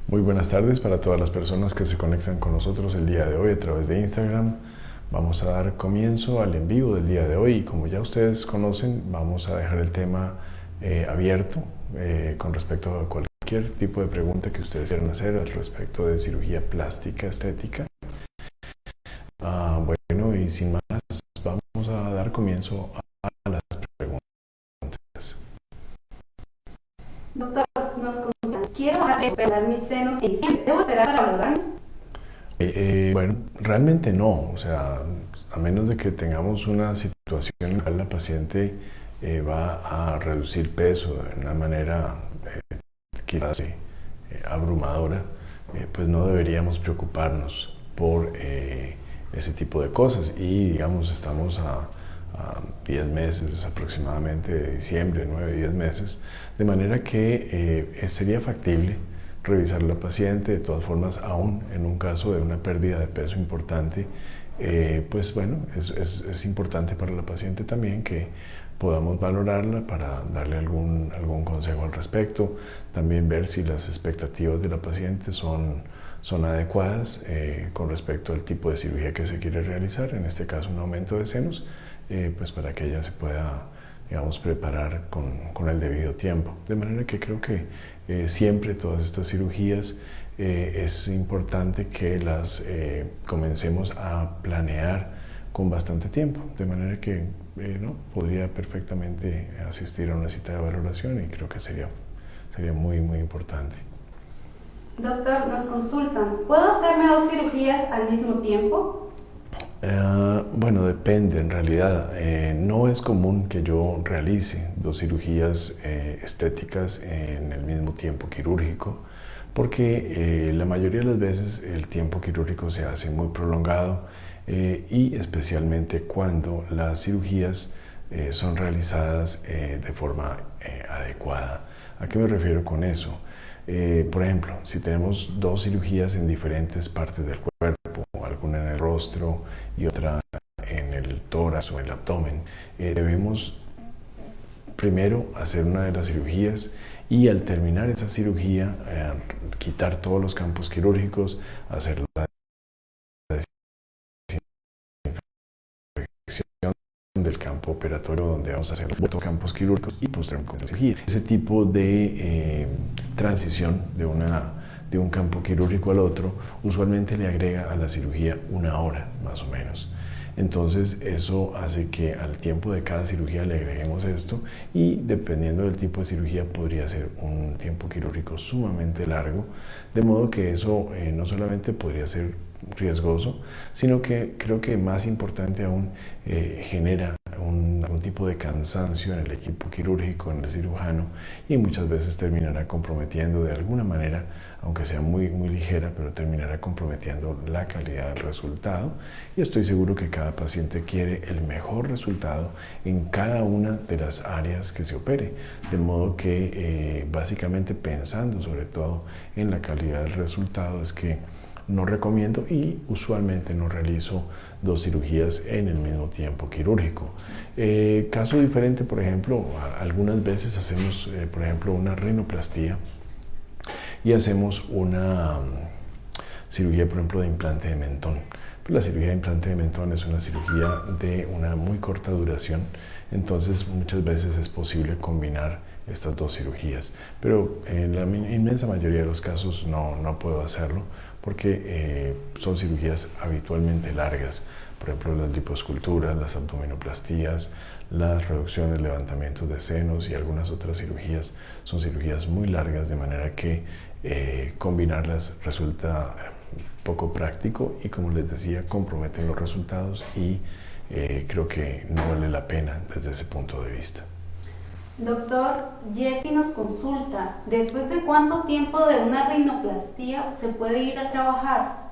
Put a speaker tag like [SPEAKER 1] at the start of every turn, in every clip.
[SPEAKER 1] Muy buenas tardes para todas las personas que se conectan con nosotros el día de hoy a través de Instagram. Vamos a dar comienzo al en vivo del día de hoy y como ya ustedes conocen, vamos a dejar el tema abierto con respecto a cualquier tipo de pregunta que ustedes quieran hacer al respecto de cirugía plástica estética. Bueno, y sin más, vamos a dar comienzo a las preguntas.
[SPEAKER 2] Doctor, nos consultan. Quiero operar mis senos en diciembre. ¿Debo esperar para valorarme?
[SPEAKER 1] Bueno, realmente no. O sea, a menos de que tengamos una situación en la cual la paciente va a reducir peso de una manera quizás abrumadora, pues no deberíamos preocuparnos por ese tipo de cosas. Y digamos, estamos a 10 meses aproximadamente de diciembre, 9, 10 meses, de manera que sería factible revisar a la paciente. De todas formas, aún en un caso de una pérdida de peso importante, pues bueno, es importante para la paciente también que podamos valorarla para darle algún consejo al respecto, también ver si las expectativas de la paciente son adecuadas con respecto al tipo de cirugía que se quiere realizar, en este caso un aumento de senos, pues para que ella se pueda, digamos, preparar con el debido tiempo. De manera que creo que siempre todas estas cirugías es importante que las comencemos a planear con bastante tiempo, de manera que ¿no? podría perfectamente asistir a una cita de valoración y creo que sería muy importante.
[SPEAKER 2] Doctor, nos consultan. ¿Puedo hacerme 2 cirugías al mismo tiempo?
[SPEAKER 1] Bueno, depende en realidad. No es común que yo realice 2 cirugías estéticas en el mismo tiempo quirúrgico, porque la mayoría de las veces el tiempo quirúrgico se hace muy prolongado y especialmente cuando las cirugías son realizadas de forma adecuada. ¿A qué me refiero con eso? Por ejemplo, si tenemos 2 cirugías en diferentes partes del cuerpo, alguna en el rostro y otra en el tórax o en el abdomen, debemos primero hacer una de las cirugías y al terminar esa cirugía quitar todos los campos quirúrgicos, hacer la desinfección del campo operatorio donde vamos a hacer los campos quirúrgicos y posteriormente con cirugía. Ese tipo de transición de un campo quirúrgico al otro usualmente le agrega a la cirugía 1 hora más o menos. Entonces eso hace que al tiempo de cada cirugía le agreguemos esto y dependiendo del tipo de cirugía podría ser un tiempo quirúrgico sumamente largo, de modo que eso no solamente podría ser riesgoso, sino que creo que más importante aún genera algún tipo de cansancio en el equipo quirúrgico, en el cirujano, y muchas veces terminará comprometiendo de alguna manera, aunque sea muy ligera, pero terminará comprometiendo la calidad del resultado. Y estoy seguro que cada paciente quiere el mejor resultado en cada una de las áreas que se opere, de modo que básicamente pensando sobre todo en la calidad del resultado es que no recomiendo y usualmente no realizo 2 cirugías en el mismo tiempo quirúrgico. Caso diferente, por ejemplo, algunas veces hacemos, por ejemplo, una rinoplastía y hacemos una cirugía, por ejemplo, de implante de mentón. La cirugía de implante de mentón es una cirugía de una muy corta duración, entonces muchas veces es posible combinar estas 2 cirugías, pero en la inmensa mayoría de los casos no puedo hacerlo porque son cirugías habitualmente largas. Por ejemplo, las lipoesculturas, las abdominoplastías, las reducciones, levantamientos de senos y algunas otras cirugías son cirugías muy largas, de manera que combinarlas resulta poco práctico y, como les decía, comprometen los resultados y creo que no vale la pena desde ese punto de vista.
[SPEAKER 2] Doctor, Jessy nos consulta. ¿Después de cuánto tiempo de una rinoplastía se puede ir a trabajar?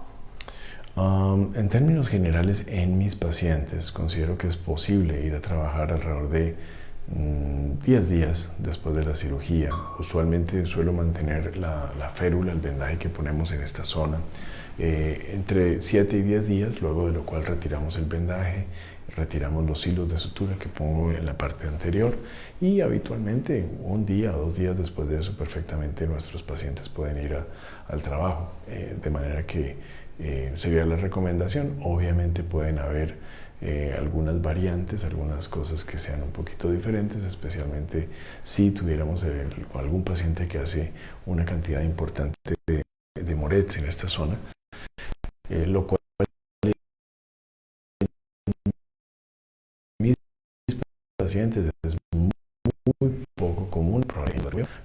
[SPEAKER 1] En términos generales, en mis pacientes considero que es posible ir a trabajar alrededor de 10 días después de la cirugía. Usualmente suelo mantener la férula, el vendaje que ponemos en esta zona, entre 7 y 10 días, luego de lo cual retiramos el vendaje, retiramos los hilos de sutura que pongo en la parte anterior y habitualmente 1 día o 2 días después de eso perfectamente nuestros pacientes pueden ir al trabajo, de manera que sería la recomendación. Obviamente pueden haber algunas variantes, algunas cosas que sean un poquito diferentes, especialmente si tuviéramos algún paciente que hace una cantidad importante de morets en esta zona, lo cual mis pacientes es muy poco común,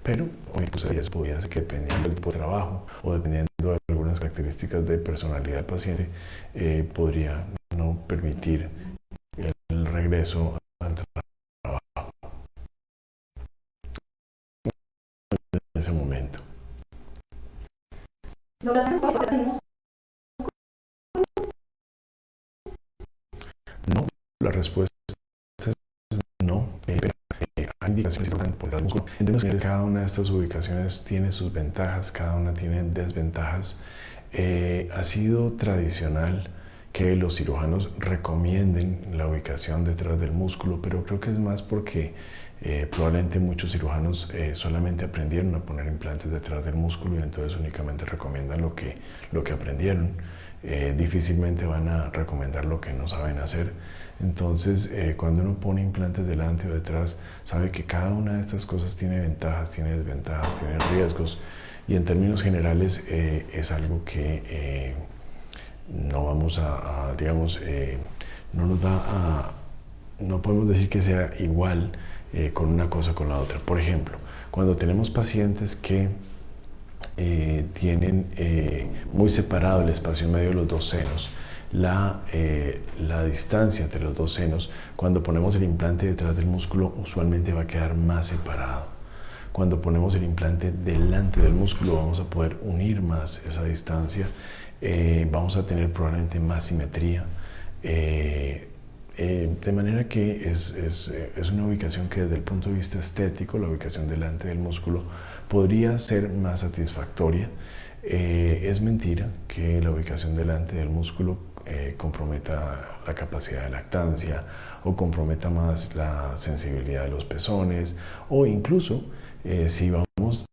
[SPEAKER 1] pero pues, podría ser que dependiendo del tipo de trabajo o dependiendo de algunas características de personalidad del paciente, podría no permitir el regreso al trabajo en ese momento. No, la respuesta es no. Hay indicaciones por el músculo. En términos generales, cada una de estas ubicaciones tiene sus ventajas, cada una tiene desventajas. Ha sido tradicional que los cirujanos recomienden la ubicación detrás del músculo, pero creo que es más porque probablemente muchos cirujanos solamente aprendieron a poner implantes detrás del músculo y entonces únicamente recomiendan lo que aprendieron. Difícilmente van a recomendar lo que no saben hacer. Entonces, cuando uno pone implantes delante o detrás, sabe que cada una de estas cosas tiene ventajas, tiene desventajas, tiene riesgos, y en términos generales es algo que no vamos digamos, no podemos decir que sea igual con una cosa con la otra. Por ejemplo, cuando tenemos pacientes que tienen muy separado el espacio en medio de los dos senos, la distancia entre los dos senos, cuando ponemos el implante detrás del músculo, usualmente va a quedar más separado. Cuando ponemos el implante delante del músculo, vamos a poder unir más esa distancia, vamos a tener probablemente más simetría, de manera que es una ubicación que desde el punto de vista estético, la ubicación delante del músculo, podría ser más satisfactoria. Es mentira que la ubicación delante del músculo comprometa la capacidad de lactancia o comprometa más la sensibilidad de los pezones, o incluso si vamos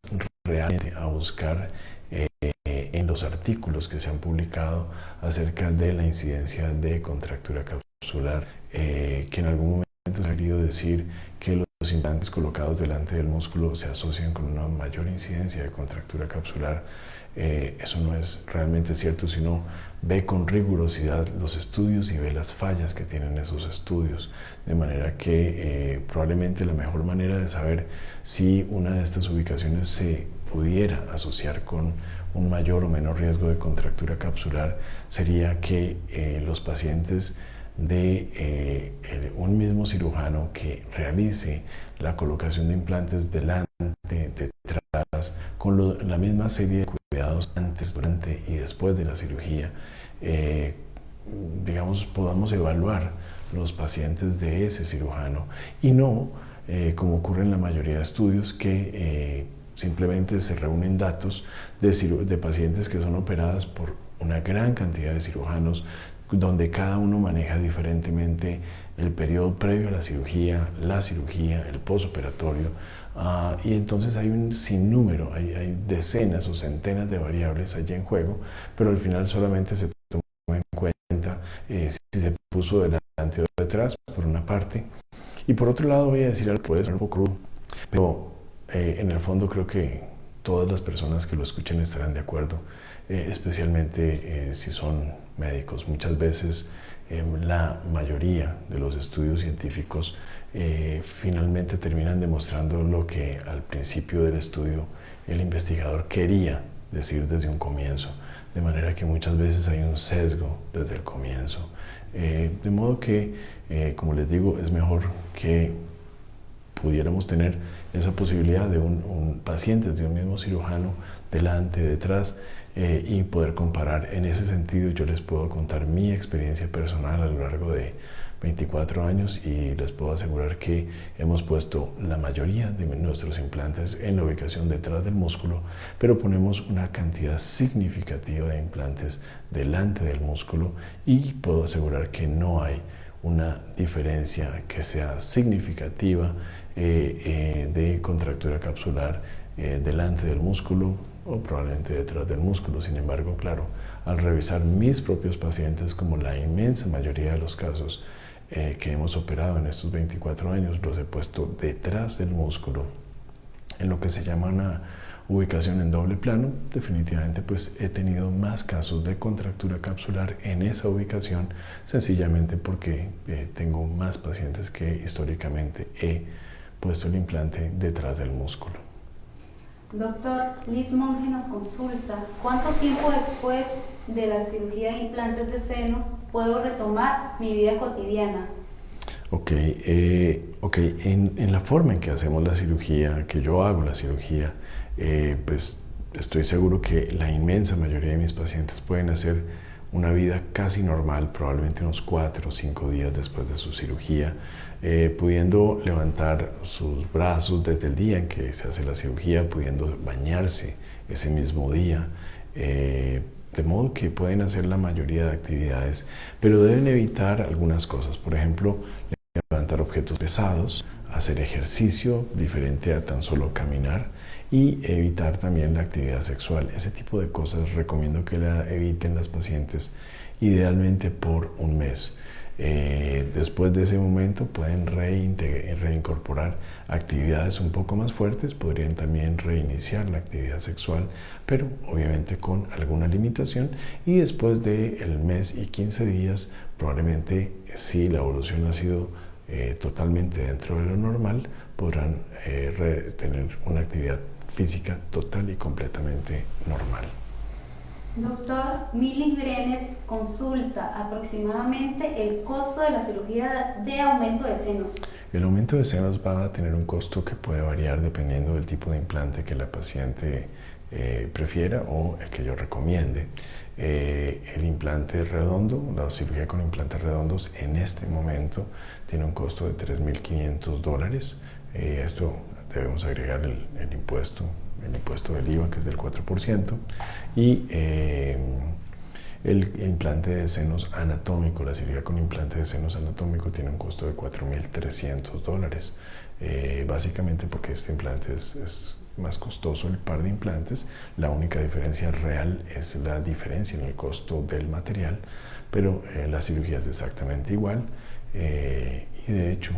[SPEAKER 1] realmente a buscar en los artículos que se han publicado acerca de la incidencia de contractura capsular, que en algún momento se ha querido decir que los implantes colocados delante del músculo se asocian con una mayor incidencia de contractura capsular. Eso no es realmente cierto, sino ve con rigurosidad los estudios y ve las fallas que tienen esos estudios, de manera que probablemente la mejor manera de saber si una de estas ubicaciones se pudiera asociar con un mayor o menor riesgo de contractura capsular sería que los pacientes de un mismo cirujano que realice la colocación de implantes delante, detrás, con la misma serie de cuidados antes, durante y después de la cirugía, digamos, podamos evaluar los pacientes de ese cirujano y no, como ocurre en la mayoría de estudios, que simplemente se reúnen datos de pacientes que son operadas por una gran cantidad de cirujanos, donde cada uno maneja diferentemente el periodo previo a la cirugía, el postoperatorio, y entonces hay un sinnúmero, hay decenas o centenas de variables allí en juego, pero al final solamente se toma en cuenta si se puso delante o detrás, por una parte, y por otro lado voy a decir algo que puede ser un poco crudo, pero en el fondo creo que todas las personas que lo escuchen estarán de acuerdo, especialmente si son médicos. Muchas veces la mayoría de los estudios científicos finalmente terminan demostrando lo que al principio del estudio el investigador quería decir desde un comienzo, de manera que muchas veces hay un sesgo desde el comienzo. De modo que, como les digo, es mejor que pudiéramos tener esa posibilidad de un paciente de un mismo cirujano delante, detrás, y poder comparar. En ese sentido, yo les puedo contar mi experiencia personal a lo largo de 24 años y les puedo asegurar que hemos puesto la mayoría de nuestros implantes en la ubicación detrás del músculo, pero ponemos una cantidad significativa de implantes delante del músculo y puedo asegurar que no hay una diferencia que sea significativa de contractura capsular delante del músculo o probablemente detrás del músculo. Sin embargo, claro, al revisar mis propios pacientes, como la inmensa mayoría de los casos que hemos operado en estos 24 años, los he puesto detrás del músculo en lo que se llama una ubicación en doble plano. Definitivamente pues he tenido más casos de contractura capsular en esa ubicación, sencillamente porque tengo más pacientes que históricamente he puesto el implante detrás del músculo.
[SPEAKER 2] Doctor, Liz Monge nos consulta, ¿cuánto tiempo después de la cirugía de implantes de senos puedo retomar mi vida cotidiana?
[SPEAKER 1] En la forma en que hacemos la cirugía, que yo hago la cirugía, pues estoy seguro que la inmensa mayoría de mis pacientes pueden hacer una vida casi normal, probablemente unos 4 o 5 días después de su cirugía, pudiendo levantar sus brazos desde el día en que se hace la cirugía, pudiendo bañarse ese mismo día, de modo que pueden hacer la mayoría de actividades, pero deben evitar algunas cosas. Por ejemplo, levantar objetos pesados, hacer ejercicio diferente a tan solo caminar y evitar también la actividad sexual. Ese tipo de cosas recomiendo que la eviten las pacientes idealmente por un mes. Después de ese momento pueden reincorporar actividades un poco más fuertes, podrían también reiniciar la actividad sexual, pero obviamente con alguna limitación, y después del mes y 15 días probablemente, si la evolución ha sido totalmente dentro de lo normal, podrán tener una actividad física total y completamente normal.
[SPEAKER 2] Doctor, Mili Brenes consulta aproximadamente el costo de la cirugía de aumento de senos.
[SPEAKER 1] El aumento de senos va a tener un costo que puede variar dependiendo del tipo de implante que la paciente prefiera o el que yo recomiende. El implante redondo, la cirugía con implantes redondos en este momento tiene un costo de $3.500. Esto debemos agregar el impuesto del IVA, que es del 4%, y el implante de senos anatómico, la cirugía con implante de senos anatómico tiene un costo de $4.300, básicamente porque este implante es más costoso el par de implantes. La única diferencia real es la diferencia en el costo del material, pero la cirugía es exactamente igual, y de hecho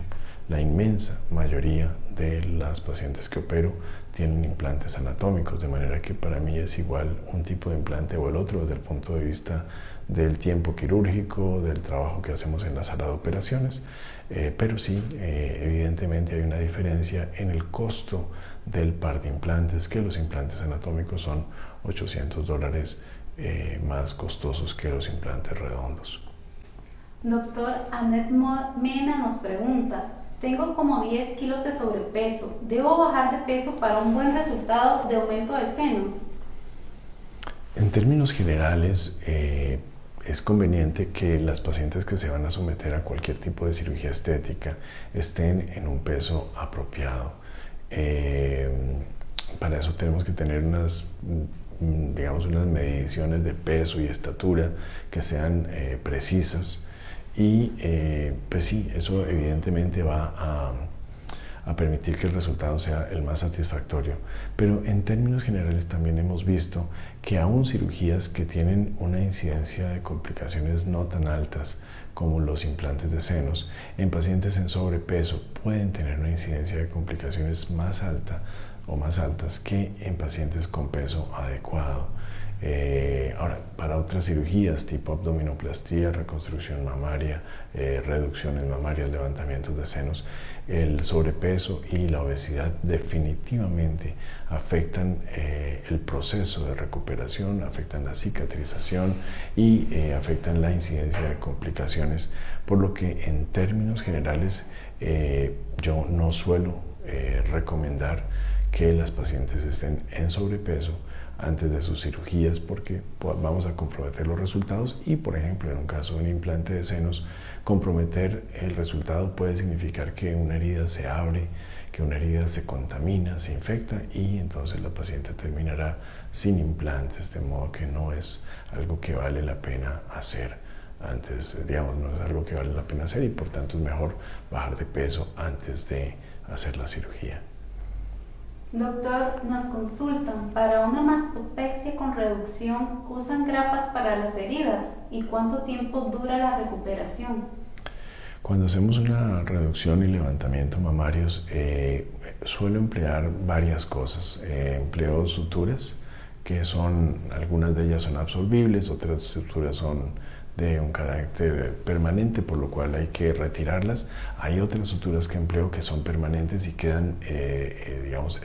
[SPEAKER 1] la inmensa mayoría de las pacientes que opero tienen implantes anatómicos, de manera que para mí es igual un tipo de implante o el otro desde el punto de vista del tiempo quirúrgico, del trabajo que hacemos en la sala de operaciones, pero sí, evidentemente hay una diferencia en el costo del par de implantes, que los implantes anatómicos son $800 más costosos que los implantes redondos.
[SPEAKER 2] Doctor, Anet Mena nos pregunta, tengo como 10 kilos de sobrepeso, ¿debo bajar de peso para un buen resultado de aumento de senos?
[SPEAKER 1] En términos generales, es conveniente que las pacientes que se van a someter a cualquier tipo de cirugía estética estén en un peso apropiado. Para eso tenemos que tener unas mediciones de peso y estatura que sean precisas. Y pues sí, eso evidentemente va a permitir que el resultado sea el más satisfactorio. Pero en términos generales también hemos visto que aún cirugías que tienen una incidencia de complicaciones no tan altas como los implantes de senos, en pacientes en sobrepeso pueden tener una incidencia de complicaciones más alta o más altas que en pacientes con peso adecuado. Ahora, para otras cirugías tipo abdominoplastía, reconstrucción mamaria, reducciones mamarias, levantamientos de senos, el sobrepeso y la obesidad definitivamente afectan el proceso de recuperación, afectan la cicatrización y afectan la incidencia de complicaciones, por lo que en términos generales yo no suelo recomendar que las pacientes estén en sobrepeso antes de sus cirugías, porque vamos a comprometer los resultados y, por ejemplo, en un caso de un implante de senos, comprometer el resultado puede significar que una herida se abre, que una herida se contamina, se infecta y entonces la paciente terminará sin implantes, de modo que no es algo que vale la pena hacer antes, digamos, no es algo que vale la pena hacer y por tanto es mejor bajar de peso antes de hacer la cirugía.
[SPEAKER 2] Doctor, nos consultan, para una mastopexia con reducción, ¿usan grapas para las heridas? ¿Y cuánto tiempo dura la recuperación?
[SPEAKER 1] Cuando hacemos una reducción y levantamiento mamarios, suelo emplear varias cosas. Empleo suturas, que son, algunas de ellas son absorbibles, otras suturas son de un carácter permanente, por lo cual hay que retirarlas. Hay otras suturas que empleo que son permanentes y quedan, digamos,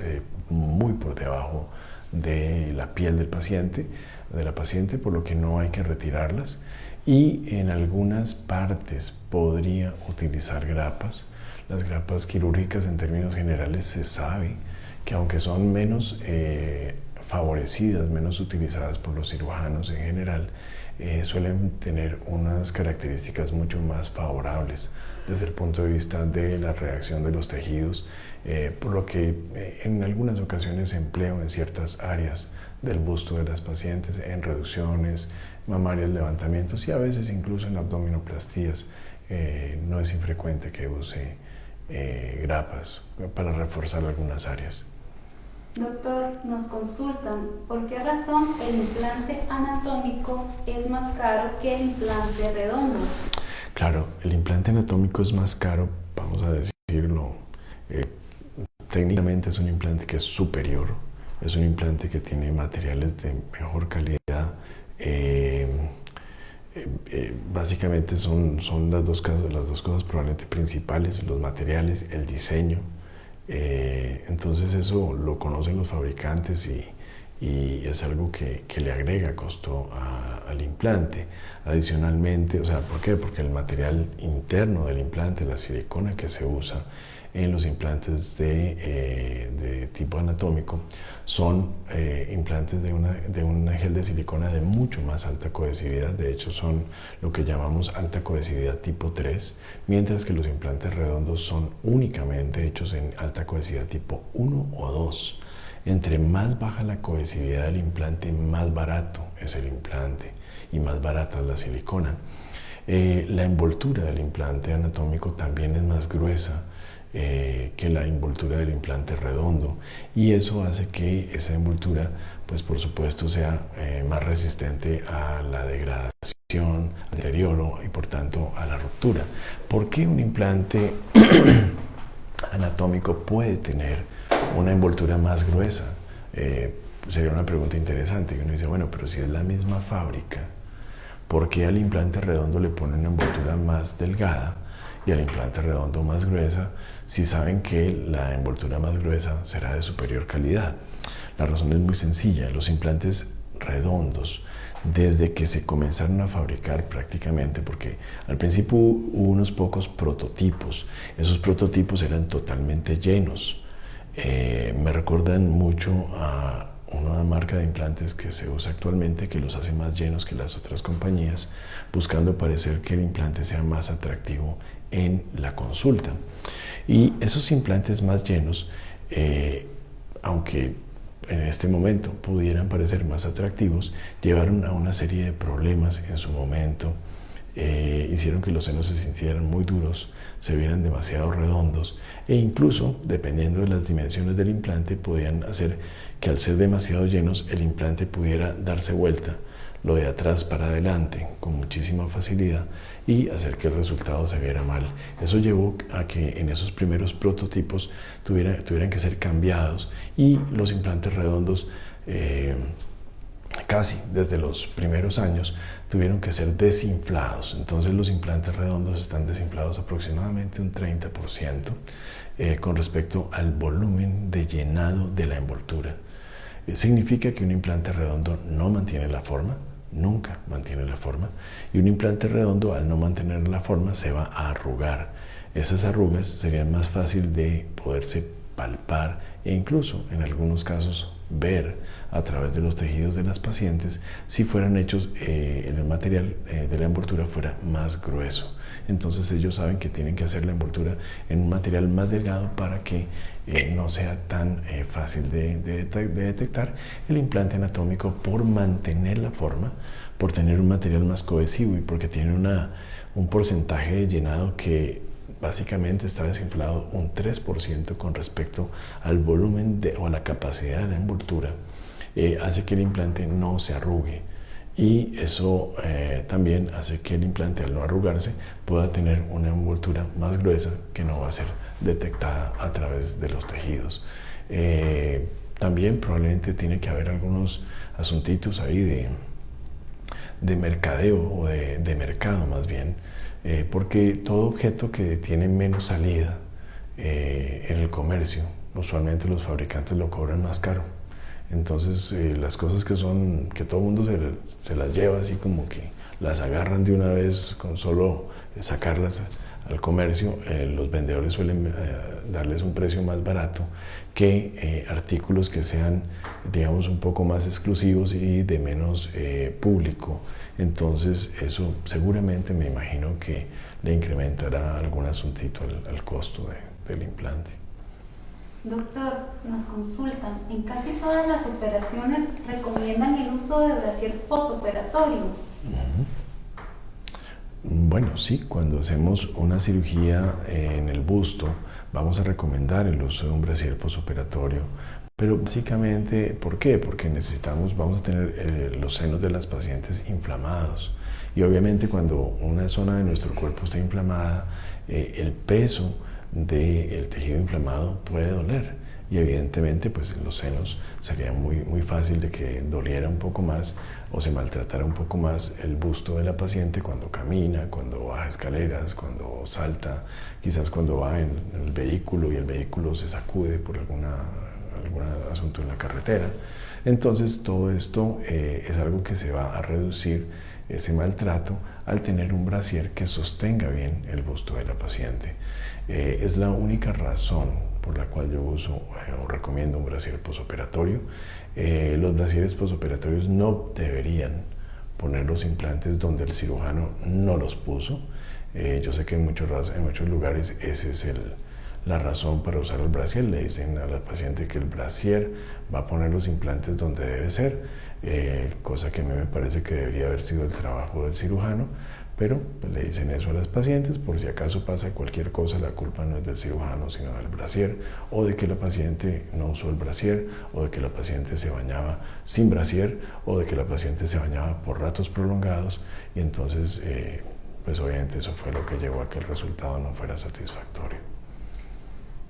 [SPEAKER 1] muy por debajo de la piel del paciente, de la paciente, por lo que no hay que retirarlas. Y en algunas partes podría utilizar grapas. Las grapas quirúrgicas, en términos generales, se sabe que aunque son menos favorecidas, menos utilizadas por los cirujanos en general, suelen tener unas características mucho más favorables desde el punto de vista de la reacción de los tejidos, por lo que en algunas ocasiones empleo en ciertas áreas del busto de las pacientes, en reducciones mamarias, levantamientos y a veces incluso en abdominoplastías. No es infrecuente que use grapas para reforzar algunas áreas.
[SPEAKER 2] Doctor, nos consultan, ¿por qué razón el implante anatómico es más caro que el implante redondo?
[SPEAKER 1] Claro, el implante anatómico es más caro, vamos a decirlo, técnicamente es un implante que es superior, es un implante que tiene materiales de mejor calidad. Básicamente son las dos cosas probablemente principales, los materiales, el diseño. Entonces eso lo conocen los fabricantes y es algo que le agrega costo al implante. Adicionalmente, o sea, ¿por qué? Porque el material interno del implante, la silicona que se usa en los implantes de tipo anatómico, son implantes de un gel de silicona de mucho más alta cohesividad. De hecho, son lo que llamamos alta cohesividad tipo 3, mientras que los implantes redondos son únicamente hechos en alta cohesividad tipo 1 o 2. Entre más baja la cohesividad del implante, más barato es el implante y más barata es la silicona. La envoltura del implante anatómico también es más gruesa que la envoltura del implante redondo y eso hace que esa envoltura, pues por supuesto, sea más resistente a la degradación, al deterioro y por tanto a la ruptura. ¿Por qué un implante anatómico puede tener una envoltura más gruesa? Sería una pregunta interesante. Uno dice, bueno, pero si es la misma fábrica, ¿por qué al implante redondo le ponen una envoltura más delgada y al implante redondo más gruesa, si saben que la envoltura más gruesa será de superior calidad? La razón es muy sencilla. Los implantes redondos, desde que se comenzaron a fabricar prácticamente, porque al principio hubo unos pocos prototipos, esos prototipos eran totalmente llenos. Me recuerdan mucho a una marca de implantes que se usa actualmente, que los hace más llenos que las otras compañías, buscando parecer que el implante sea más atractivo en la consulta. Y esos implantes más llenos, aunque en este momento pudieran parecer más atractivos, llevaron a una serie de problemas en su momento. Hicieron que los senos se sintieran muy duros, se vieran demasiado redondos e incluso, dependiendo de las dimensiones del implante, podían hacer que al ser demasiado llenos el implante pudiera darse vuelta, lo de atrás para adelante, con muchísima facilidad y hacer que el resultado se viera mal. Eso llevó a que en esos primeros prototipos tuvieran que ser cambiados y los implantes redondos casi desde los primeros años tuvieron que ser desinflados. Entonces los implantes redondos están desinflados aproximadamente un 30% con respecto al volumen de llenado de la envoltura. Significa que un implante redondo no mantiene la forma, nunca mantiene la forma, y un implante redondo, al no mantener la forma, se va a arrugar. Esas arrugas serían más fácil de poderse palpar e incluso en algunos casos ver a través de los tejidos de las pacientes si fueran hechos en el material de la envoltura fuera más grueso. Entonces ellos saben que tienen que hacer la envoltura en un material más delgado para que no sea tan fácil de detectar el implante anatómico, por mantener la forma, por tener un material más cohesivo y porque tiene un porcentaje de llenado que básicamente está desinflado un 3% con respecto al volumen o a la capacidad de la envoltura. Hace que el implante no se arrugue, y eso también hace que el implante, al no arrugarse, pueda tener una envoltura más gruesa que no va a ser detectada a través de los tejidos. También probablemente tiene que haber algunos asuntitos ahí de mercadeo o de mercado más bien, porque todo objeto que tiene menos salida en el comercio, usualmente los fabricantes lo cobran más caro. Entonces las cosas que todo el mundo se las lleva así, como que las agarran de una vez con solo sacarlas al comercio, los vendedores suelen darles un precio más barato que artículos que sean, digamos, un poco más exclusivos y de menos público. Entonces eso seguramente, me imagino, que le incrementará algún asuntito al costo del implante.
[SPEAKER 2] Doctor, nos consultan, en casi todas las operaciones recomiendan el uso de brasier postoperatorio.
[SPEAKER 1] Bueno, sí, cuando hacemos una cirugía en el busto, vamos a recomendar el uso de un brasier postoperatorio. Pero básicamente, ¿por qué? Porque vamos a tener los senos de las pacientes inflamados. Y obviamente cuando una zona de nuestro cuerpo está inflamada, el peso del tejido inflamado puede doler, y evidentemente pues en los senos sería muy fácil de que doliera un poco más o se maltratara un poco más el busto de la paciente cuando camina, cuando baja escaleras, cuando salta, quizás cuando va en el vehículo y el vehículo se sacude por algún asunto en la carretera. Entonces todo esto es algo que se va a reducir, ese maltrato, al tener un brasier que sostenga bien el busto de la paciente. Es la única razón por la cual yo uso o recomiendo un brasier postoperatorio. Los brasieres postoperatorios no deberían poner los implantes donde el cirujano no los puso. Yo sé que en muchos lugares esa es la razón para usar el brasier. Le dicen a la paciente que el brasier va a poner los implantes donde debe ser, cosa que a mí me parece que debería haber sido el trabajo del cirujano, pero pues, le dicen eso a las pacientes por si acaso pasa cualquier cosa. La culpa no es del cirujano sino del brasier, o de que la paciente no usó el brasier, o de que la paciente se bañaba sin brasier, o de que la paciente se bañaba por ratos prolongados, y entonces pues obviamente eso fue lo que llevó a que el resultado no fuera satisfactorio.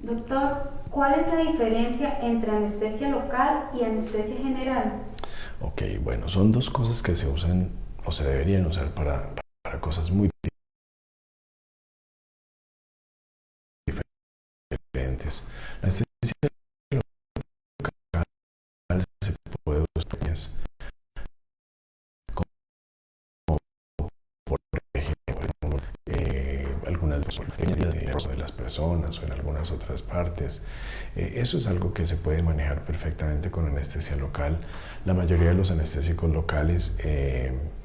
[SPEAKER 2] Doctor, ¿cuál es la diferencia entre anestesia local y anestesia general?
[SPEAKER 1] Ok, bueno, son dos cosas que se usan o se deberían usar para cosas muy diferentes. La anestesia local se puede usar como, por ejemplo, algunas de las personas o en algunas otras partes. Eso es algo que se puede manejar perfectamente con anestesia local. La mayoría de los anestésicos locales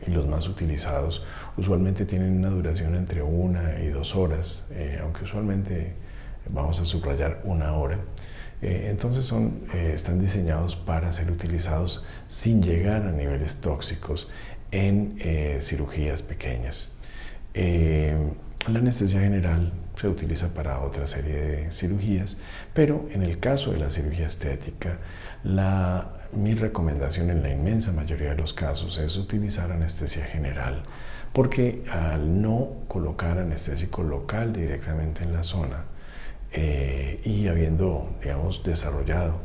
[SPEAKER 1] y los más utilizados usualmente tienen una duración entre 1 y 2 horas, aunque usualmente vamos a subrayar 1 hora. Entonces están diseñados para ser utilizados sin llegar a niveles tóxicos en cirugías pequeñas. La anestesia general se utiliza para otra serie de cirugías, pero en el caso de la cirugía estética, mi recomendación en la inmensa mayoría de los casos es utilizar anestesia general, porque al no colocar anestésico local directamente en la zona y habiendo, digamos, desarrollado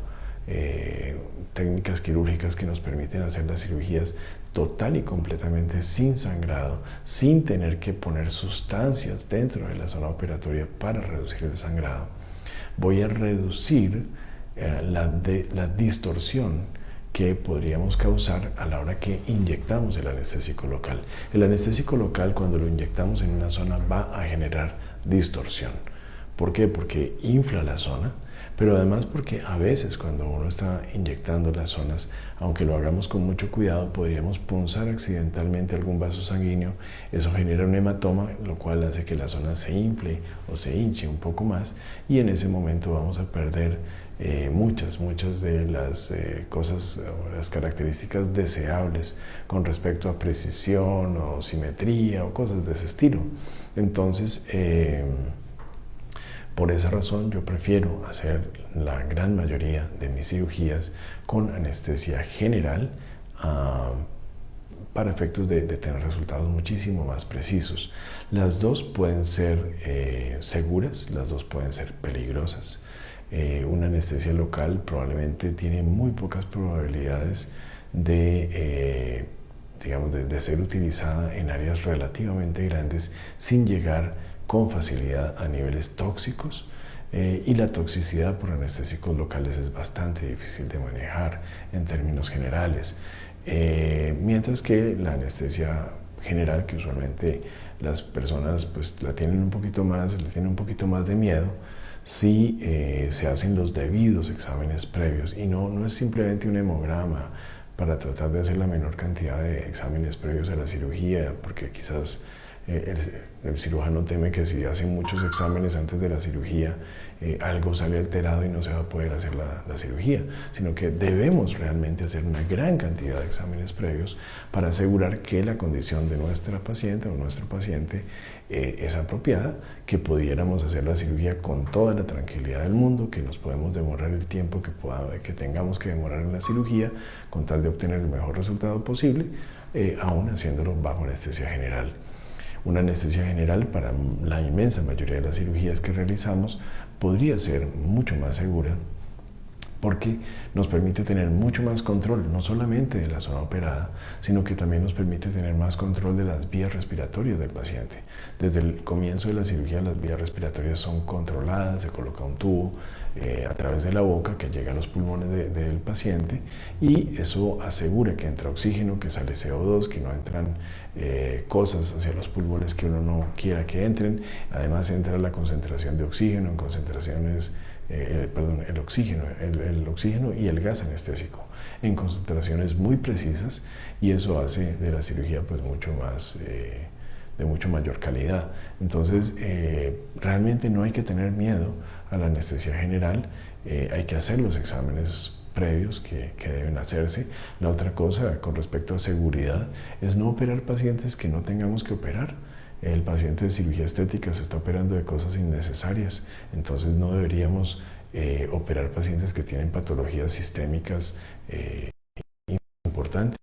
[SPEAKER 1] técnicas quirúrgicas que nos permiten hacer las cirugías total y completamente sin sangrado, sin tener que poner sustancias dentro de la zona operatoria para reducir el sangrado, voy a reducir la distorsión que podríamos causar a la hora que inyectamos el anestésico local. El anestésico local, cuando lo inyectamos en una zona, va a generar distorsión. ¿Por qué? Porque infla la zona, pero además porque a veces cuando uno está inyectando las zonas, aunque lo hagamos con mucho cuidado, podríamos punzar accidentalmente algún vaso sanguíneo. Eso genera un hematoma, lo cual hace que la zona se infle o se hinche un poco más, y en ese momento vamos a perder muchas de las cosas, las características deseables con respecto a precisión o simetría o cosas de ese estilo. Entonces, por esa razón yo prefiero hacer la gran mayoría de mis cirugías con anestesia general para efectos de tener resultados muchísimo más precisos. Las dos pueden ser seguras, las dos pueden ser peligrosas. Una anestesia local probablemente tiene muy pocas probabilidades de ser utilizada en áreas relativamente grandes sin llegar con facilidad a niveles tóxicos, y la toxicidad por anestésicos locales es bastante difícil de manejar en términos generales, mientras que la anestesia general, que usualmente las personas pues le tienen un poquito más de miedo, si se hacen los debidos exámenes previos, y no es simplemente un hemograma para tratar de hacer la menor cantidad de exámenes previos a la cirugía, porque quizás el cirujano teme que si hace muchos exámenes antes de la cirugía, algo sale alterado y no se va a poder hacer la cirugía, sino que debemos realmente hacer una gran cantidad de exámenes previos para asegurar que la condición de nuestra paciente o nuestro paciente es apropiada, que pudiéramos hacer la cirugía con toda la tranquilidad del mundo, que nos podemos demorar el tiempo que tengamos que demorar en la cirugía con tal de obtener el mejor resultado posible, aún haciéndolo bajo anestesia general. Una anestesia general, para la inmensa mayoría de las cirugías que realizamos, podría ser mucho más segura porque nos permite tener mucho más control, no solamente de la zona operada, sino que también nos permite tener más control de las vías respiratorias del paciente. Desde el comienzo de la cirugía, las vías respiratorias son controladas, se coloca un tubo a través de la boca que llega a los pulmones del paciente, y eso asegura que entra oxígeno, que sale CO2, que no entran cosas hacia los pulmones que uno no quiera que entren. Además entra la concentración de oxígeno en concentraciones el oxígeno y el gas anestésico en concentraciones muy precisas, y eso hace de la cirugía pues de mucho mayor calidad. Entonces realmente no hay que tener miedo a la anestesia general, hay que hacer los exámenes previos que deben hacerse. La otra cosa con respecto a seguridad es no operar pacientes que no tengamos que operar. El paciente de cirugía estética se está operando de cosas innecesarias, entonces no deberíamos operar pacientes que tienen patologías sistémicas importantes.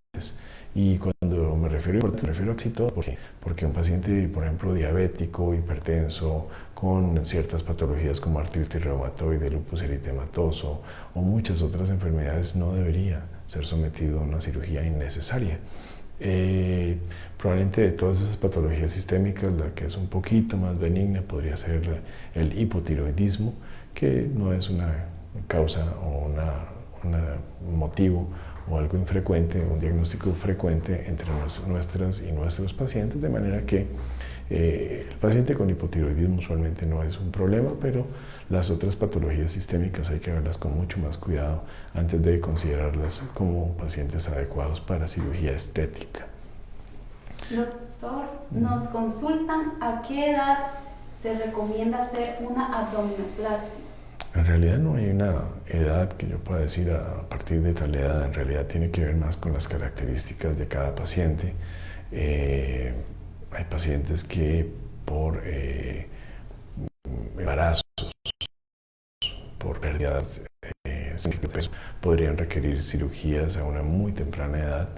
[SPEAKER 1] Y cuando me refiero a casi todo, porque un paciente, por ejemplo, diabético, hipertenso, con ciertas patologías como artritis reumatoide, lupus eritematoso o muchas otras enfermedades, no debería ser sometido a una cirugía innecesaria. Probablemente de todas esas patologías sistémicas, la que es un poquito más benigna podría ser el hipotiroidismo, que no es una causa o un motivo o algo infrecuente, un diagnóstico frecuente entre nuestras y nuestros pacientes, de manera que el paciente con hipotiroidismo usualmente no es un problema, pero las otras patologías sistémicas hay que verlas con mucho más cuidado antes de considerarlas como pacientes adecuados para cirugía estética.
[SPEAKER 2] Doctor, nos consultan a qué edad se recomienda hacer una abdominoplastia.
[SPEAKER 1] En realidad no hay una edad que yo pueda decir a partir de tal edad. En realidad tiene que ver más con las características de cada paciente. Hay pacientes que por embarazos, por pérdidas de peso, podrían requerir cirugías a una muy temprana edad.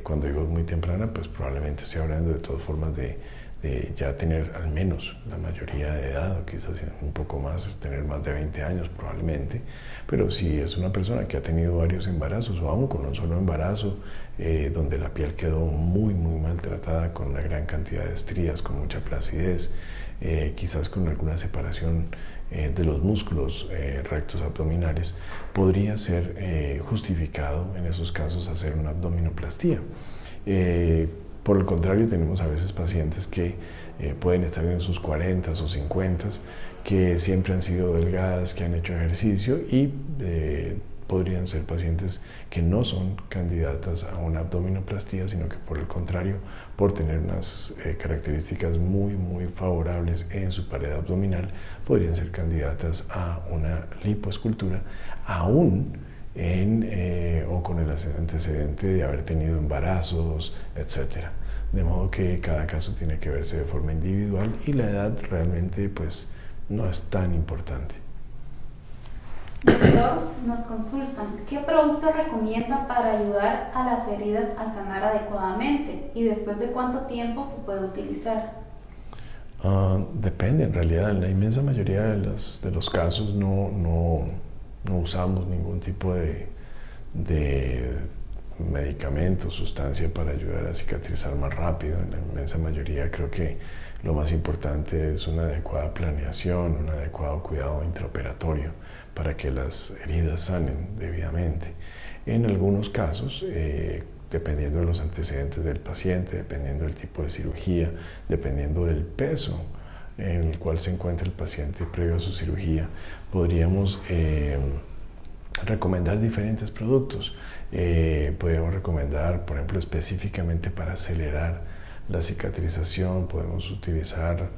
[SPEAKER 1] Cuando digo muy temprana, pues probablemente estoy hablando de todas formas de ya tener al menos la mayoría de edad, o quizás un poco más, tener más de 20 años probablemente. Pero si es una persona que ha tenido varios embarazos, o aún con un solo embarazo, donde la piel quedó muy maltratada, con una gran cantidad de estrías, con mucha flacidez, quizás con alguna separación de los músculos rectos abdominales, podría ser justificado en esos casos hacer una abdominoplastía. Por el contrario, tenemos a veces pacientes que pueden estar en sus 40 o 50, que siempre han sido delgadas, que han hecho ejercicio y podrían ser pacientes que no son candidatas a una abdominoplastía, sino que por el contrario, por tener unas características muy favorables en su pared abdominal, podrían ser candidatas a una lipoescultura, aún o con el antecedente de haber tenido embarazos, etc. De modo que cada caso tiene que verse de forma individual y la edad realmente pues no es tan importante.
[SPEAKER 2] Doctor, nos consultan, ¿qué producto recomienda para ayudar a las heridas a sanar adecuadamente y después de cuánto tiempo se puede utilizar?
[SPEAKER 1] Depende, en realidad, en la inmensa mayoría de los casos no usamos ningún tipo de medicamento, sustancia para ayudar a cicatrizar más rápido. En la inmensa mayoría creo que lo más importante es una adecuada planeación, un adecuado cuidado intraoperatorio para que las heridas sanen debidamente. En algunos casos, dependiendo de los antecedentes del paciente, dependiendo del tipo de cirugía, dependiendo del peso en el cual se encuentra el paciente previo a su cirugía, podríamos recomendar diferentes productos. Podríamos recomendar, por ejemplo, específicamente para acelerar la cicatrización, podemos utilizar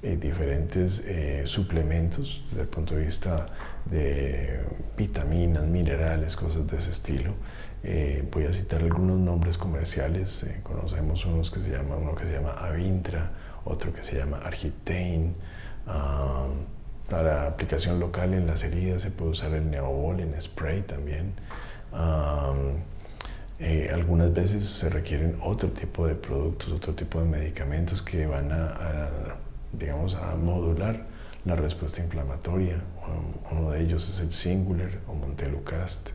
[SPEAKER 1] diferentes suplementos desde el punto de vista de vitaminas, minerales, cosas de ese estilo. Voy a citar algunos nombres comerciales. Conocemos uno que se llama Avintra, otro que se llama Argitain. Para aplicación local en las heridas se puede usar el Neobol en spray también. Algunas veces se requieren otro tipo de productos, otro tipo de medicamentos que van digamos, a modular la respuesta inflamatoria. Uno de ellos es el Singular o Montelukast.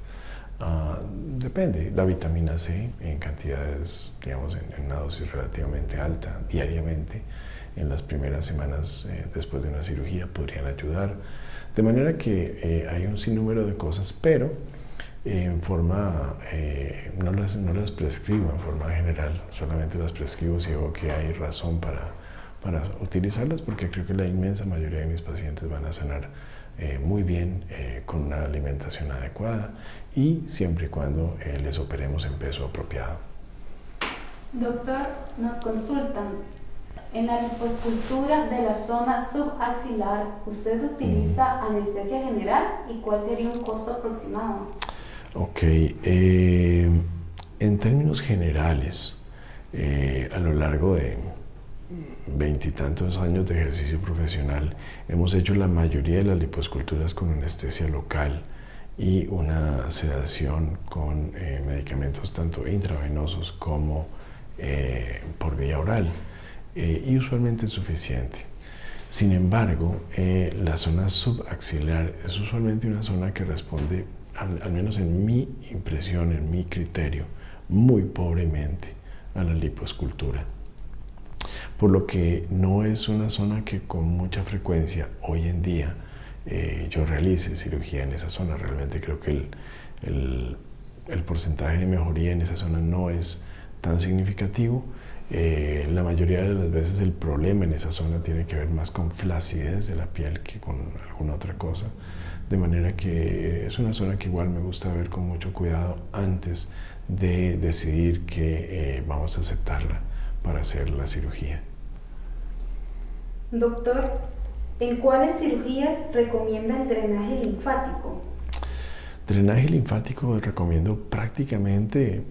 [SPEAKER 1] Depende, la vitamina C en cantidades, digamos, en una dosis relativamente alta diariamente en las primeras semanas después de una cirugía podrían ayudar. De manera que hay un sinnúmero de cosas, pero en forma, no las prescribo en forma general, solamente las prescribo si veo que hay razón para utilizarlas, porque creo que la inmensa mayoría de mis pacientes van a sanar muy bien con una alimentación adecuada y siempre y cuando les operemos en peso apropiado.
[SPEAKER 2] Doctor, nos consultan. En la lipoescultura de la zona subaxilar, ¿usted utiliza anestesia general y cuál sería un costo aproximado?
[SPEAKER 1] Ok, en términos generales, a lo largo de 20 y tantos años de ejercicio profesional, hemos hecho la mayoría de las lipoesculturas con anestesia local y una sedación con medicamentos tanto intravenosos como por vía oral. Y usualmente es suficiente. Sin embargo, la zona subaxilar es usualmente una zona que responde, al menos en mi impresión, en mi criterio, muy pobremente a la lipoescultura. Por lo que no es una zona que con mucha frecuencia hoy en día yo realice cirugía en esa zona. Realmente creo que el porcentaje de mejoría en esa zona no es tan significativo. La mayoría de las veces el problema en esa zona tiene que ver más con flacidez de la piel que con alguna otra cosa, de manera que es una zona que igual me gusta ver con mucho cuidado antes de decidir que vamos a aceptarla para hacer la cirugía.
[SPEAKER 2] Doctor, ¿en cuáles cirugías recomienda el drenaje linfático?
[SPEAKER 1] Drenaje linfático recomiendo prácticamente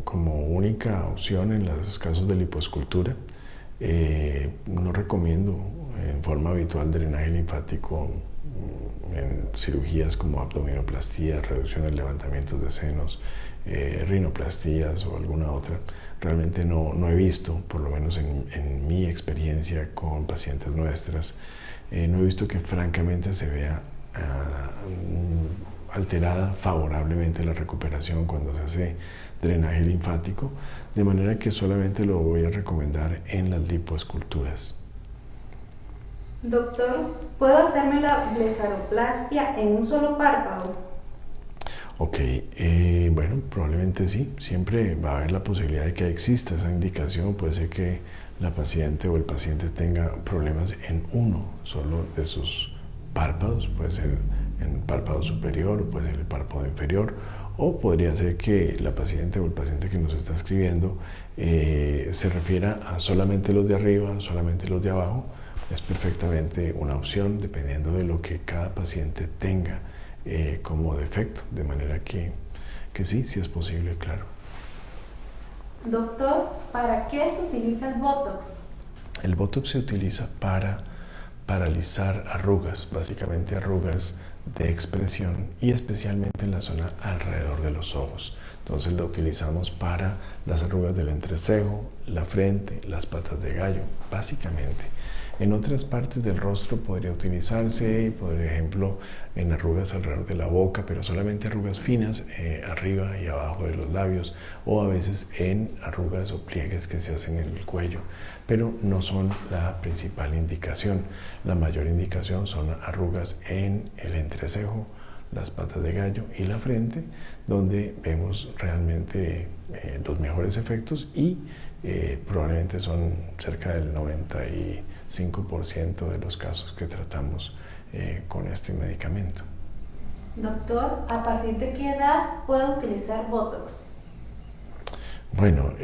[SPEAKER 1] como única opción en los casos de lipoescultura. No recomiendo en forma habitual drenaje linfático en cirugías como abdominoplastía, reducciones, levantamientos de senos, rinoplastías o alguna otra. Realmente no he visto, por lo menos en mi experiencia con pacientes nuestras, no he visto que francamente se vea alterada favorablemente la recuperación cuando se hace drenaje linfático, de manera que solamente lo voy a recomendar en las lipoesculturas.
[SPEAKER 2] Doctor, ¿puedo hacerme la blefaroplastia en un solo párpado?
[SPEAKER 1] Ok, bueno, probablemente sí. Siempre va a haber la posibilidad de que exista esa indicación. Puede ser que la paciente o el paciente tenga problemas en uno solo de sus párpados. Puede ser en el párpado superior o puede ser el párpado inferior. O podría ser que la paciente o el paciente que nos está escribiendo se refiera a solamente los de arriba, solamente los de abajo. Es perfectamente una opción dependiendo de lo que cada paciente tenga como defecto, de manera que sí es posible, claro.
[SPEAKER 2] Doctor, ¿para qué se utiliza el Botox?
[SPEAKER 1] El Botox se utiliza para paralizar arrugas, básicamente arrugas de expresión y especialmente en la zona alrededor de los ojos. Entonces lo utilizamos para las arrugas del entrecejo, la frente, las patas de gallo, básicamente. En otras partes del rostro podría utilizarse, por ejemplo, en arrugas alrededor de la boca, pero solamente arrugas finas arriba y abajo de los labios, o a veces en arrugas o pliegues que se hacen en el cuello, pero no son la principal indicación. La mayor indicación son arrugas en el entrecejo, las patas de gallo y la frente, donde vemos realmente los mejores efectos y probablemente son cerca del 95% de los casos que tratamos con este medicamento.
[SPEAKER 2] Doctor, ¿a partir de qué edad puedo utilizar Botox?
[SPEAKER 1] Bueno,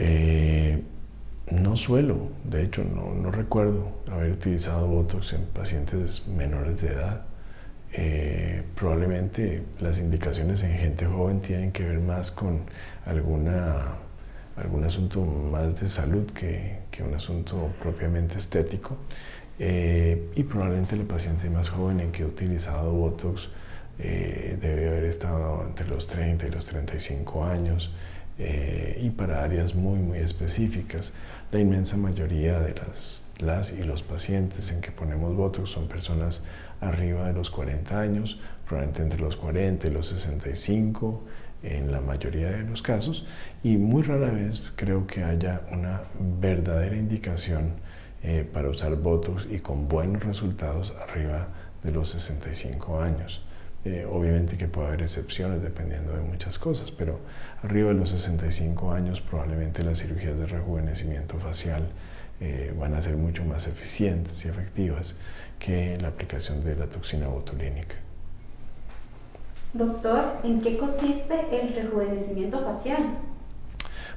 [SPEAKER 1] no suelo, de hecho no recuerdo haber utilizado Botox en pacientes menores de edad. Probablemente las indicaciones en gente joven tienen que ver más con algún asunto más de salud que un asunto propiamente estético, y probablemente el paciente más joven en que ha utilizado Botox debe haber estado entre los 30 y los 35 años, y para áreas muy específicas. La inmensa mayoría de las y los pacientes en que ponemos Botox son personas arriba de los 40 años, probablemente entre los 40 y los 65 en la mayoría de los casos, y muy rara vez creo que haya una verdadera indicación para usar Botox y con buenos resultados arriba de los 65 años. Obviamente que puede haber excepciones dependiendo de muchas cosas, pero arriba de los 65 años probablemente las cirugías de rejuvenecimiento facial van a ser mucho más eficientes y efectivas que la aplicación de la toxina botulínica.
[SPEAKER 2] Doctor, ¿en qué consiste el rejuvenecimiento facial?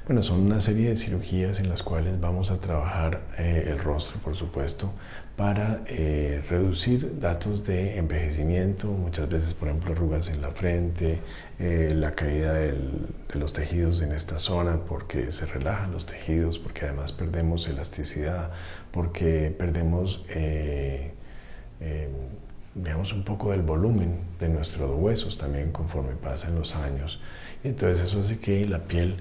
[SPEAKER 1] Bueno, son una serie de cirugías en las cuales vamos a trabajar el rostro, por supuesto, para reducir datos de envejecimiento, muchas veces, por ejemplo, arrugas en la frente, la caída de los tejidos en esta zona, porque se relajan los tejidos, porque además perdemos elasticidad, porque perdemos digamos, un poco del volumen de nuestros huesos también conforme pasan los años. Entonces eso hace que la piel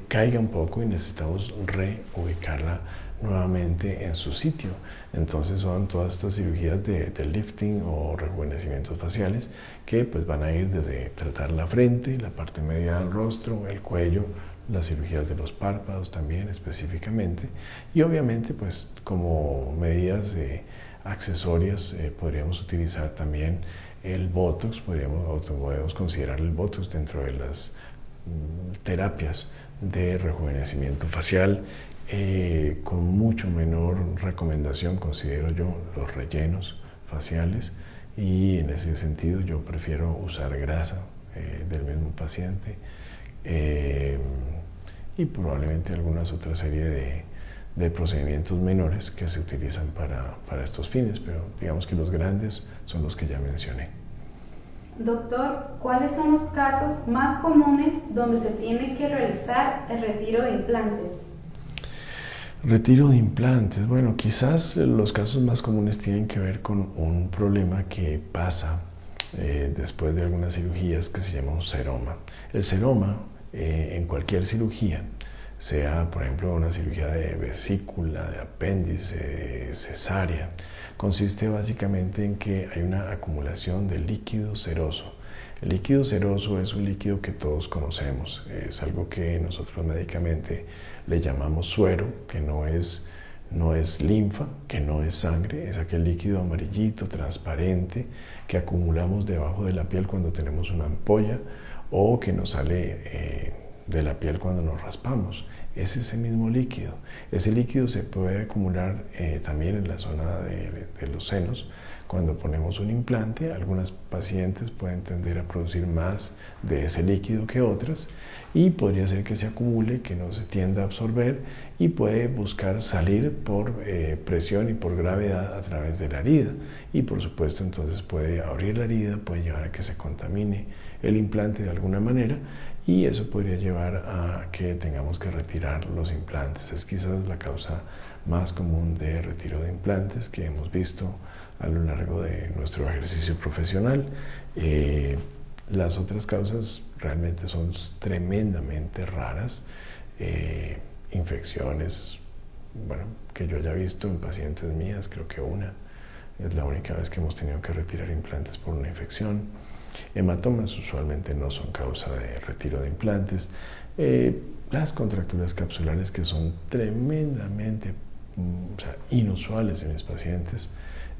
[SPEAKER 1] caiga un poco y necesitamos reubicarla nuevamente en su sitio. Entonces son todas estas cirugías de lifting o rejuvenecimientos faciales que pues van a ir desde tratar la frente, la parte media del rostro, el cuello, las cirugías de los párpados también específicamente, y obviamente pues como medidas accesorias podríamos utilizar también el Botox, podemos considerar el Botox dentro de las terapias de rejuvenecimiento facial, con mucho menor recomendación considero yo los rellenos faciales, y en ese sentido yo prefiero usar grasa del mismo paciente, y probablemente algunas otras serie de procedimientos menores que se utilizan para estos fines, pero digamos que los grandes son los que ya mencioné.
[SPEAKER 2] Doctor, ¿cuáles son los casos más comunes donde se tiene que realizar el retiro de implantes?
[SPEAKER 1] Retiro de implantes, bueno, quizás los casos más comunes tienen que ver con un problema que pasa después de algunas cirugías que se llama un seroma. El seroma en cualquier cirugía, sea por ejemplo una cirugía de vesícula, de apéndice, de cesárea, consiste básicamente en que hay una acumulación de líquido seroso. El líquido seroso es un líquido que todos conocemos, es algo que nosotros médicamente le llamamos suero, que no es linfa, que no es sangre, es aquel líquido amarillito, transparente, que acumulamos debajo de la piel cuando tenemos una ampolla o que nos sale de la piel cuando nos raspamos. Es ese mismo líquido. Ese líquido se puede acumular también en la zona de los senos. Cuando ponemos un implante, algunas pacientes pueden tender a producir más de ese líquido que otras y podría ser que se acumule, que no se tienda a absorber y puede buscar salir por presión y por gravedad a través de la herida. Y por supuesto entonces puede abrir la herida, puede llevar a que se contamine el implante de alguna manera y eso podría llevar a que tengamos que retirar los implantes. Es quizás la causa más común de retiro de implantes que hemos visto a lo largo de nuestro ejercicio profesional. Las otras causas realmente son tremendamente raras. Infecciones, bueno, que yo haya visto en pacientes mías, creo que una. Es la única vez que hemos tenido que retirar implantes por una infección. Hematomas usualmente no son causa de retiro de implantes. Las contracturas capsulares, que son tremendamente inusuales en mis pacientes.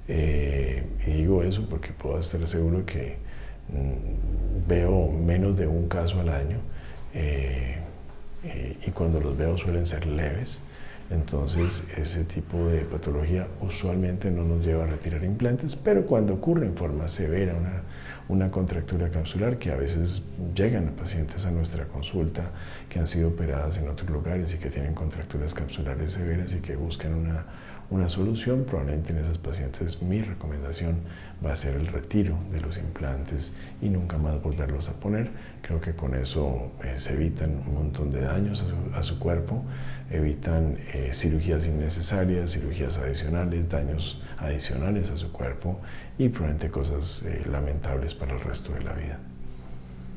[SPEAKER 1] Y digo eso porque puedo estar seguro que veo menos de un caso al año y cuando los veo suelen ser leves. Entonces ese tipo de patología usualmente no nos lleva a retirar implantes, pero cuando ocurre en forma severa una contractura capsular, que a veces llegan a pacientes a nuestra consulta que han sido operadas en otros lugares y que tienen contracturas capsulares severas y que buscan una solución, probablemente en esas pacientes mi recomendación va a ser el retiro de los implantes y nunca más volverlos a poner. Creo que con eso se evitan un montón de daños a su cuerpo, evitan cirugías innecesarias, cirugías adicionales, daños adicionales a su cuerpo y probablemente cosas lamentables para el resto de la vida.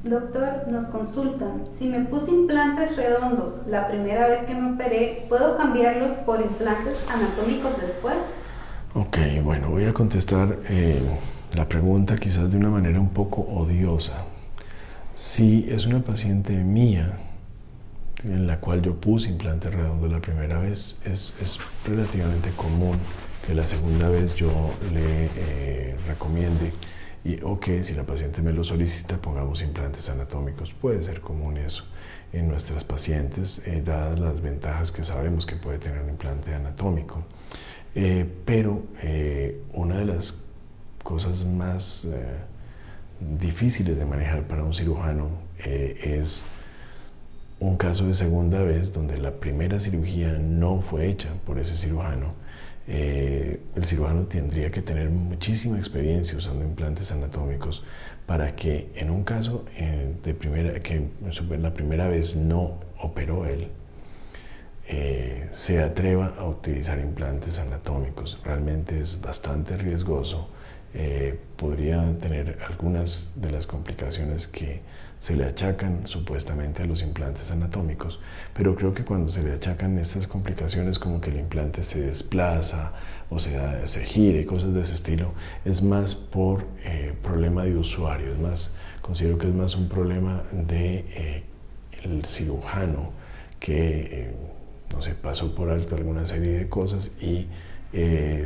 [SPEAKER 2] Doctor, nos consultan, si me puse implantes redondos la primera vez que me operé, ¿puedo cambiarlos por implantes anatómicos después?
[SPEAKER 1] Ok, bueno, voy a contestar la pregunta quizás de una manera un poco odiosa. Si es una paciente mía en la cual yo puse implantes redondos la primera vez, es relativamente común que la segunda vez yo le recomiende o que si la paciente me lo solicita pongamos implantes anatómicos. Puede ser común eso en nuestras pacientes, dadas las ventajas que sabemos que puede tener un implante anatómico. Pero una de las cosas más difíciles de manejar para un cirujano es un caso de segunda vez donde la primera cirugía no fue hecha por ese cirujano. El cirujano tendría que tener muchísima experiencia usando implantes anatómicos para que en un caso que la primera vez no operó él, se atreva a utilizar implantes anatómicos. Realmente es bastante riesgoso. Podría tener algunas de las complicaciones que se le achacan supuestamente a los implantes anatómicos, pero creo que cuando se le achacan estas complicaciones como que el implante se desplaza o se gire, cosas de ese estilo, es más por problema de usuario, considero que es más un problema de el cirujano que no sé, pasó por alto alguna serie de cosas y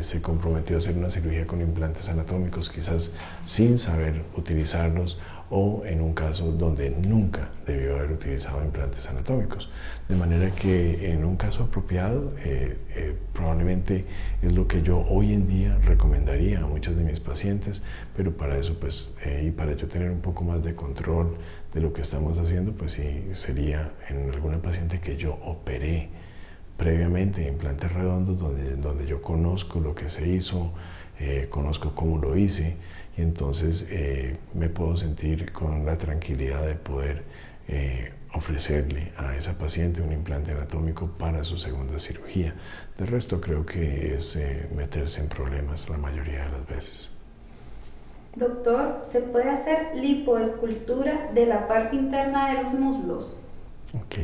[SPEAKER 1] se comprometió a hacer una cirugía con implantes anatómicos, quizás sin saber utilizarlos o en un caso donde nunca debió haber utilizado implantes anatómicos. De manera que en un caso apropiado, probablemente es lo que yo hoy en día recomendaría a muchos de mis pacientes, pero para eso y para yo tener un poco más de control de lo que estamos haciendo, pues sí, sería en alguna paciente que yo operé previamente implantes redondos donde yo conozco lo que se hizo, conozco cómo lo hice y entonces me puedo sentir con la tranquilidad de poder ofrecerle a esa paciente un implante anatómico para su segunda cirugía. De resto creo que es meterse en problemas la mayoría de las veces.
[SPEAKER 2] Doctor, ¿se puede hacer lipoescultura de la parte interna de los muslos?
[SPEAKER 1] Ok.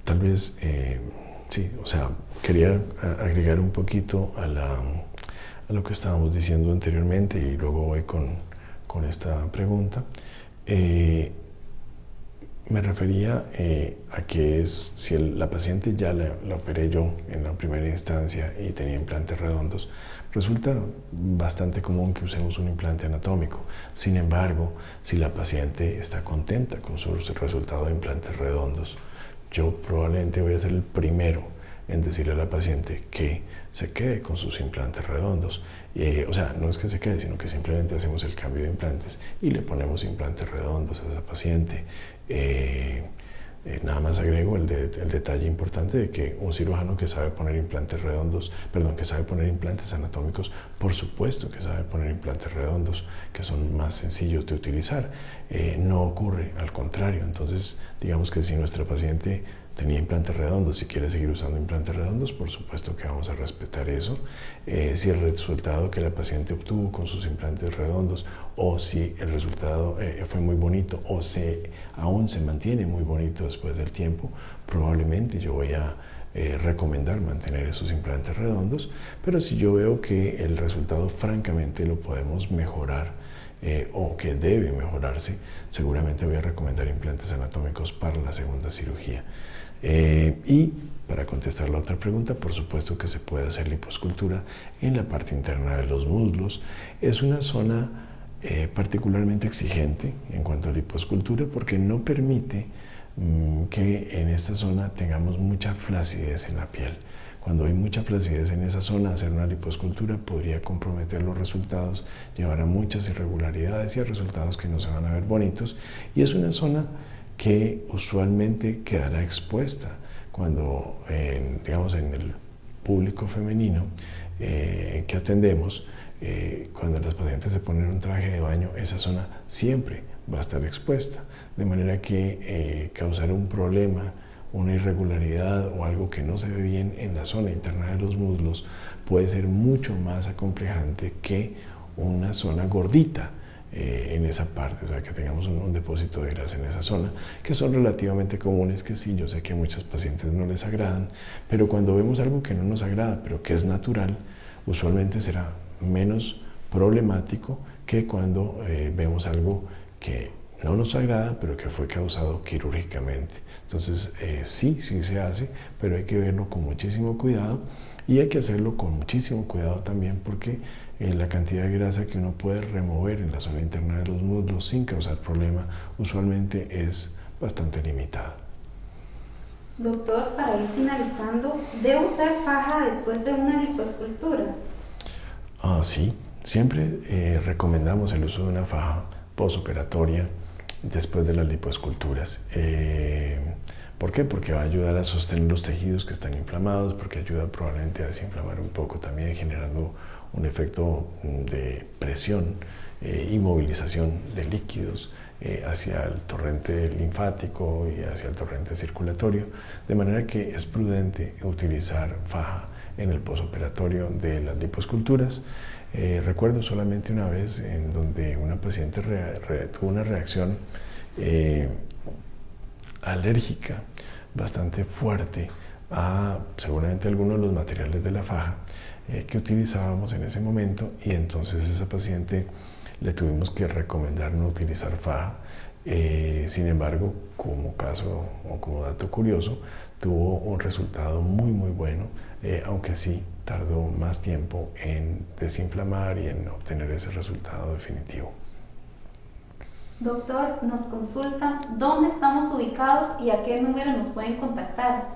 [SPEAKER 1] Tal vez, sí, o sea, quería agregar un poquito a lo que estábamos diciendo anteriormente y luego voy con esta pregunta. Me refería a que si la paciente ya la operé yo en la primera instancia y tenía implantes redondos, resulta bastante común que usemos un implante anatómico. Sin embargo, si la paciente está contenta con su resultado de implantes redondos, yo probablemente voy a ser el primero en decirle a la paciente que se quede con sus implantes redondos. O sea, no es que se quede, sino que simplemente hacemos el cambio de implantes y le ponemos implantes redondos a esa paciente. Nada más agrego el detalle importante de que un cirujano que sabe poner implantes redondos, perdón, que sabe poner implantes anatómicos, por supuesto que sabe poner implantes redondos, que son más sencillos de utilizar. No ocurre al contrario. Entonces, digamos que si nuestra paciente tenía implantes redondos y quiere seguir usando implantes redondos, por supuesto que vamos a respetar eso. Si el resultado que la paciente obtuvo con sus implantes redondos, o si el resultado fue muy bonito, o aún se mantiene muy bonito después del tiempo, probablemente yo voy a recomendar mantener esos implantes redondos. Pero si yo veo que el resultado francamente lo podemos mejorar, o que debe mejorarse, seguramente voy a recomendar implantes anatómicos para la segunda cirugía. Y para contestar la otra pregunta, por supuesto que se puede hacer liposcultura en la parte interna de los muslos. Es una zona particularmente exigente en cuanto a liposcultura porque no permite que en esta zona tengamos mucha flacidez en la piel. Cuando hay mucha flacidez en esa zona, hacer una liposcultura podría comprometer los resultados, llevar a muchas irregularidades y a resultados que no se van a ver bonitos. Y es una zona que usualmente quedará expuesta cuando, digamos, en el público femenino que atendemos, cuando las pacientes se ponen un traje de baño, esa zona siempre va a estar expuesta, de manera que causará un problema, una irregularidad o algo que no se ve bien en la zona interna de los muslos puede ser mucho más acomplejante que una zona gordita en esa parte, o sea, que tengamos un depósito de grasa en esa zona, que son relativamente comunes, que sí, yo sé que a muchas pacientes no les agradan, pero cuando vemos algo que no nos agrada, pero que es natural, usualmente será menos problemático que cuando vemos algo que no nos agrada, pero que fue causado quirúrgicamente. Entonces, sí se hace, pero hay que verlo con muchísimo cuidado y hay que hacerlo con muchísimo cuidado también porque la cantidad de grasa que uno puede remover en la zona interna de los muslos sin causar problema usualmente es bastante limitada.
[SPEAKER 2] Doctor, para ir finalizando, ¿debo usar faja después de una liposcultura?
[SPEAKER 1] Sí, siempre recomendamos el uso de una faja postoperatoria después de las liposculturas. ¿Por qué? Porque va a ayudar a sostener los tejidos que están inflamados, porque ayuda probablemente a desinflamar un poco también, generando un efecto de presión y movilización de líquidos hacia el torrente linfático y hacia el torrente circulatorio, de manera que es prudente utilizar faja en el postoperatorio de las liposculturas. Recuerdo solamente una vez en donde una paciente tuvo una reacción alérgica bastante fuerte a seguramente algunos de los materiales de la faja que utilizábamos en ese momento, y entonces a esa paciente le tuvimos que recomendar no utilizar faja. Sin embargo, como caso o como dato curioso, tuvo un resultado muy bueno, aunque sí tardó más tiempo en desinflamar y en obtener ese resultado definitivo.
[SPEAKER 2] Doctor, nos consultan dónde estamos ubicados y a qué número nos pueden contactar.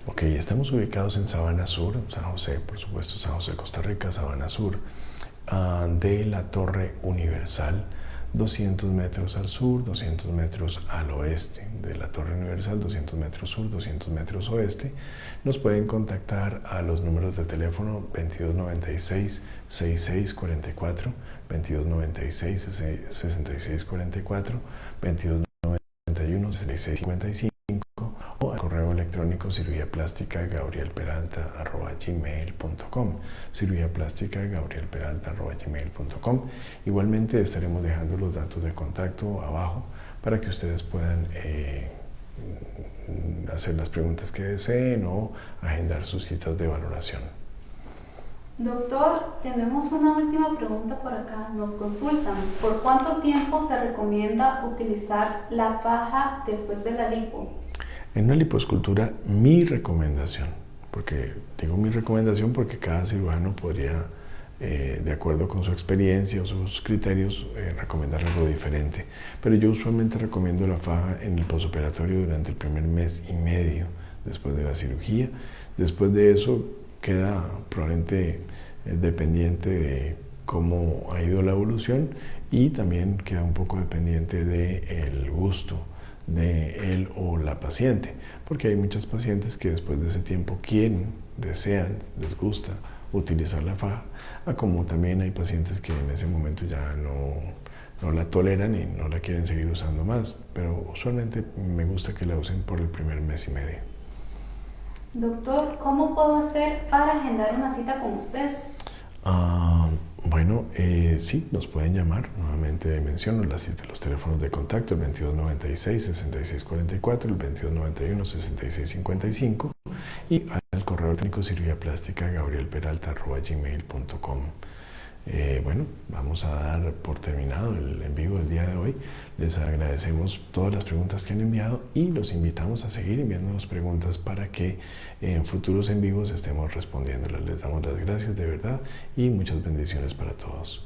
[SPEAKER 1] Ok, estamos ubicados en Sabana Sur, San José, por supuesto, San José, Costa Rica, Sabana Sur, de la Torre Universal, 200 metros al sur, 200 metros al oeste de la Torre Universal, 200 metros sur, 200 metros oeste. Nos pueden contactar a los números de teléfono 2296-6644, 2296-6644, 2291-6655, o al correo electrónico cirugíaplástica@gabrielperalta@gmail.com, cirugíaplástica@gabrielperalta@gmail.com. Igualmente estaremos dejando los datos de contacto abajo para que ustedes puedan hacer las preguntas que deseen o agendar sus citas de valoración.
[SPEAKER 2] Doctor, tenemos una última pregunta por acá. Nos consultan, ¿por cuánto tiempo se recomienda utilizar la faja después de la lipo?
[SPEAKER 1] En una lipoescultura, mi recomendación, porque digo mi recomendación porque cada cirujano podría, de acuerdo con su experiencia o sus criterios, recomendar algo diferente. Pero yo usualmente recomiendo la faja en el posoperatorio durante el primer mes y medio después de la cirugía. Después de eso queda probablemente dependiente de cómo ha ido la evolución y también queda un poco dependiente del gusto de él o la paciente, porque hay muchas pacientes que después de ese tiempo quieren, desean, les gusta utilizar la faja, como también hay pacientes que en ese momento ya no la toleran y no la quieren seguir usando más, pero usualmente me gusta que la usen por el primer mes y medio.
[SPEAKER 2] Doctor, ¿cómo puedo hacer para agendar una cita con usted?
[SPEAKER 1] Bueno, sí, nos pueden llamar. Nuevamente menciono los teléfonos de contacto, el 2296-6644, el 2291-6655 y al correo electrónico cirugíaplástica@gabrielperalta@gmail.com. Bueno, vamos a dar por terminado el en vivo del día de hoy. Les agradecemos todas las preguntas que han enviado y los invitamos a seguir enviándonos preguntas para que en futuros en vivos estemos respondiéndolas. Les damos las gracias de verdad y muchas bendiciones para todos.